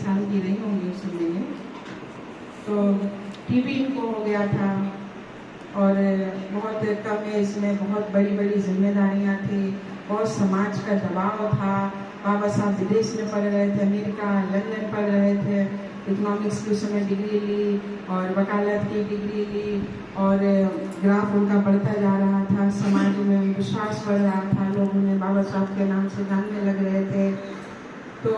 साल की रही होंगी उस समय में। तो टीबी इनको हो गया था और बहुत कम एज में बहुत बड़ी बड़ी जिम्मेदारियां थी, बहुत समाज का दबाव था। बाबा साहब विदेश में पढ़ रहे थे, अमेरिका लंदन पढ़ रहे थे, इकोनॉमिक्स की उस समय डिग्री ली और वकालत की डिग्री ली और ग्राफ उनका बढ़ता जा रहा था, समाज में विश्वास बढ़ रहा था, लोग उन्हें बाबा साहब के नाम से जानने लग रहे थे। तो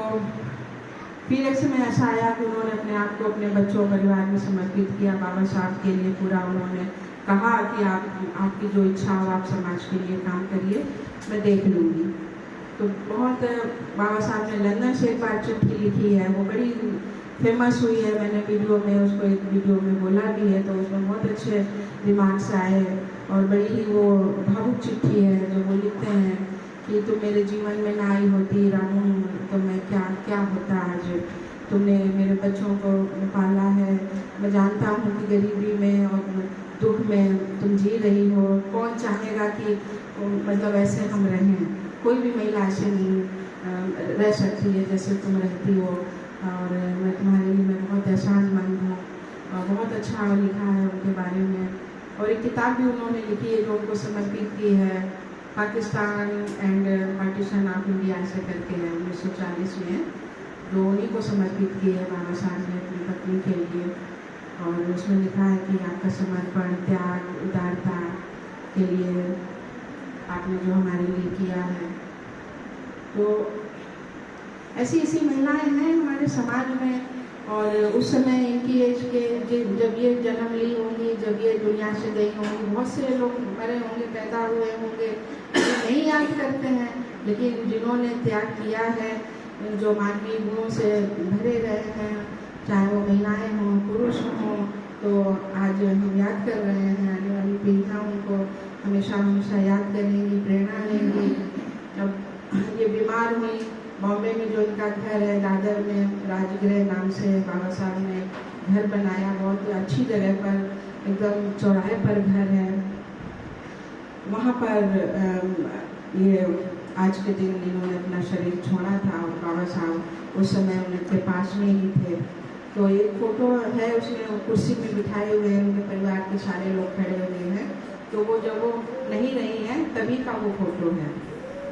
फिर एक समय ऐसा आया कि उन्होंने अपने आप को अपने बच्चों परिवार में समर्पित किया बाबा साहब के लिए पूरा। उन्होंने कहा कि आपकी जो इच्छा हो आप समाज के लिए काम करिए, मैं देख लूँगी। तो बहुत बाबा साहब ने लंदन से एक बार चिट्ठी लिखी है, वो बड़ी फेमस हुई है, मैंने वीडियो में उसको एक वीडियो में बोला भी है, तो उसमें बहुत अच्छे रिमार्क्स आए और बड़ी ही वो भावुक चिट्ठी है जो वो लिखते हैं कि तुम मेरे जीवन में ना आई होती रामू तो मैं क्या होता आज। तुमने मेरे बच्चों को पाला है, मैं जानता हूँ कि गरीबी में और दुख में तुम जी रही हो। कौन चाहेगा कि मतलब ऐसे हम रहें, कोई भी महिला ऐसे नहीं रह सकती है जैसे तुम रहती हो और मैं तुम्हारे लिए मैं बहुत एहसानमंद हूँ। बहुत अच्छा लिखा है उनके बारे में और एक किताब भी उन्होंने लिखी है जो उनको समर्पित की है, Pakistan and partition of India ऐसे करके है 1940 में, जो उन्हीं को समर्पित की है बाबा साहब ने अपनी पत्नी के लिए। और उसमें लिखा है कि आपका समर्पण, त्याग, उदारता के लिए आपने जो हमारे लिए किया है। तो ऐसी महिलाएं हैं हमारे समाज में और उस समय इनकी एज के जब ये जन्म ली होंगी, जब ये दुनिया से गई होंगी, बहुत से लोग मरे होंगे, पैदा हुए होंगे, नहीं याद करते हैं, लेकिन जिन्होंने त्याग किया है, जो मानवीय गुणों से भरे रहे हैं, चाहे वो महिलाएं हों पुरुष हों, तो आज हम याद कर रहे हैं। आने वाली पीढ़ियाँ उनको हमेशा हमेशा याद करेंगी, प्रेरणा लेंगी। अब ये बीमार हुई, बॉम्बे में जो इनका घर है दादर में, राजगृह नाम से बाबा साहब ने घर बनाया, बहुत अच्छी जगह पर, एकदम चौराहे पर घर है। वहाँ पर ये आज के दिन इन्होंने अपना शरीर छोड़ा था और बाबा साहब उस समय उनके पास में ही थे। तो एक फोटो है, उसमें वो कुर्सी में बिठाए हुए हैं, उनके परिवार के सारे लोग खड़े हुए हैं। तो वो जब वो नहीं रही है तभी का वो फोटो है,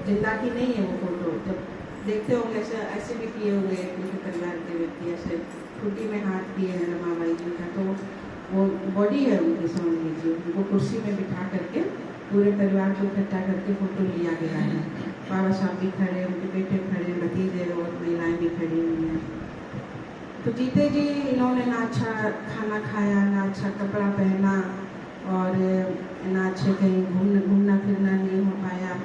जिंदा की नहीं है वो फोटो। जब देखते होंगे ऐसे भी किए हुए उनके परिवार के व्यक्ति, ऐसे ठुड्डी में हाथ किए हैं रमाबाई जी का, तो वो बॉडी है उनकी, समझ लीजिए। उनको कुर्सी में बिठा करके पूरे परिवार को इकट्ठा करके फोटो लिया गया है। बाबा साहब भी खड़े, उनके बेटे खड़े, भतीजे और महिलाएं भी खड़ी हुई हैं। तो जीते जी इन्होंने ना अच्छा खाना खाया, ना अच्छा कपड़ा पहना और ना अच्छे कहीं घूमना फिरना नहीं हो पाया,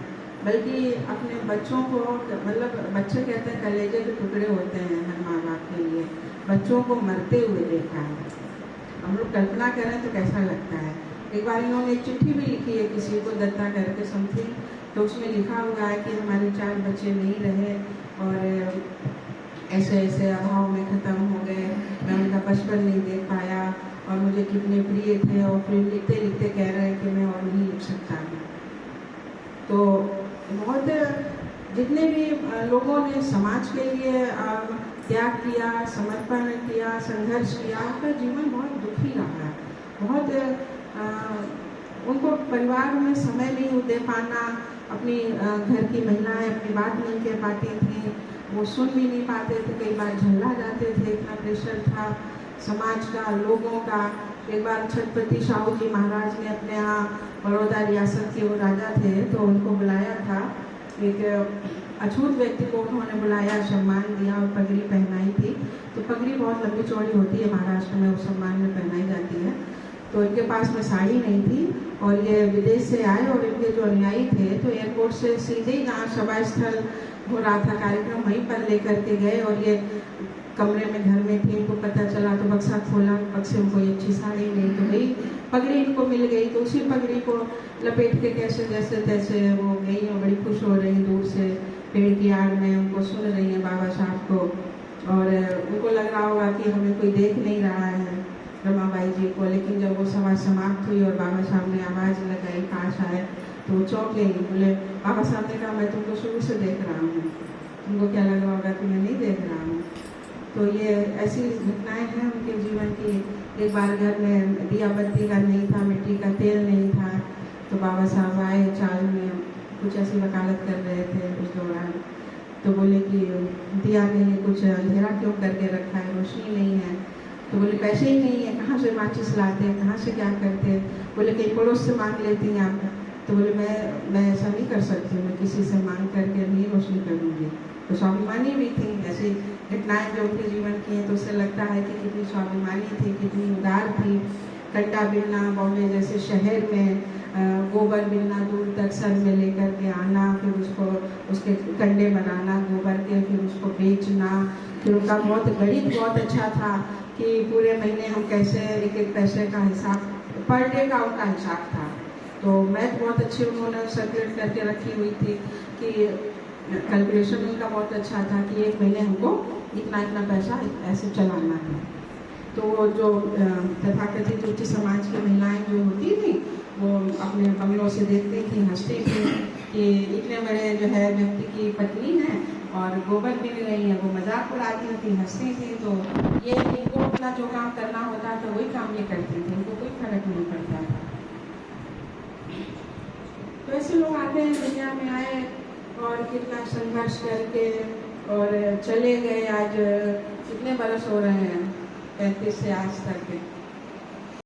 बल्कि अपने बच्चों को, मतलब बच्चे कहते हैं कलेजे के टुकड़े होते हैं हर माँ बाप के लिए, बच्चों को मरते हुए देखा है। हम लोग कल्पना करें तो कैसा लगता है। एक बार इन्होंने एक चिट्ठी भी लिखी है किसी को दत्ता करके समथिंग, तो उसमें लिखा हुआ है कि हमारे 4 बच्चे नहीं रहे और ऐसे ऐसे अभाव में ख़त्म हो गए, मैं उनका बचपन नहीं देख पाया और मुझे कितने प्रिय थे, और फिर लिखते लिखते कह रहे हैं कि मैं और नहीं लिख सकता हूँ। तो बहुत जितने भी लोगों ने समाज के लिए त्याग किया, समर्पण किया, संघर्ष किया, उनका जीवन बहुत दुखी रहा है। बहुत उनको परिवार में समय नहीं दे पाना, अपनी घर की महिलाएं अपनी बात नहीं कह पाती थी, वो सुन भी नहीं पाते थे, कई बार झल्ला जाते थे, इतना प्रेशर था समाज का, लोगों का। एक बार छत्रपति शाहू जी महाराज ने अपने यहाँ बड़ौदा रियासत के वो राजा थे, तो उनको बुलाया था, एक अछूत व्यक्ति को उन्होंने बुलाया, सम्मान दिया और पगड़ी पहनाई थी। तो पगड़ी बहुत लंबी चौड़ी होती है महाराष्ट्र में, उस सम्मान में पहनाई जाती है। तो इनके पास में साड़ी नहीं थी और ये विदेश से आए और इनके जो अनुयायी थे तो एयरपोर्ट से सीधे ही जहाँ सभा स्थल हो रहा था कार्यक्रम वहीं पर लेकर के गए और ये कमरे में घर में थी, इनको पता चला तो बक्सा खोला, बक्से में कोई अच्छी साड़ी नहीं, तो वही पगड़ी इनको मिल गई। तो उसी पगड़ी को लपेट के कैसे जैसे तैसे वो गई और बड़ी खुश हो रही, दूर से पेड़ की आड़ में उनको सुन रही है बाबा साहब को, और उनको लग रहा होगा कि हमें कोई देख नहीं रहा है रमाबाई जी को। लेकिन जब वो सभा समाप्त हुई और बाबा साहब ने आवाज़ लगाई पास आए तो वो चौंक गई, बोले बाबा साहब ने कहा मैं तुमको शुरू से देख रहा हूँ, तुमको क्या लग रहा होगा कि मैं नहीं देख रहा हूँ। तो ये ऐसी घटनाएं हैं उनके जीवन की। एक बार घर में दिया बत्ती का नहीं था, मिट्टी का तेल नहीं था, तो बाबा साहब आए, चाल में कुछ ऐसी वकालत कर रहे थे उस दौरान, तो बोले कि दिया नहीं है, कुछ अंधेरा क्यों करके रखा है, रोशनी नहीं है। तो बोले पैसे ही नहीं है, कहाँ से माचिस लाते हैं, कहाँ से क्या करते हैं। बोले कहीं पड़ोस से मांग लेती हैं आप। तो बोले मैं ऐसा नहीं कर सकती, मैं किसी से मांग करके नहीं रोशनी करूँगी। तो स्वाभिमानी भी थी, ऐसी घटनाएं जो उनके जीवन की हैं, तो उससे लगता है कि कितनी स्वाभिमानी थी, कितनी उदार थी। कंडा बिनना, बॉम्बे जैसे शहर में गोबर बिनना, दूर तक सर में लेकर के आना, फिर उसको उसके कंडे बनाना गोबर के, फिर उसको बेचना। फिर उनका बहुत गणित बहुत अच्छा था कि पूरे महीने हम कैसे एक एक पैसे का हिसाब, पर डे का उनका हिसाब था। तो मैथ बहुत अच्छी उन्होंने सर्कुलेट करके रखी हुई थी कि कैलकुलेशन उनका बहुत अच्छा था कि एक महीने हमको इतना इतना पैसा ऐसे चलाना है। तो वो जो तथाकथित उच्च समाज की महिलाएं जो होती थी, वो अपने बंगलों से देखती थी, हंसती थी कि इतने बड़े जो है व्यक्ति की पत्नी है और गोबर बिन रही है, वो मजाक उड़ाती थी, हंसती थी। तो ये इनको अपना जो काम करना होता था वही काम ये करती थी, उनको कोई फर्क नहीं पड़ता था। तो ऐसे लोग आते हैं, दुनिया में आए और कितना संघर्ष करके और चले गए। आज कितने बरस हो रहे हैं, 35 से आज तक के।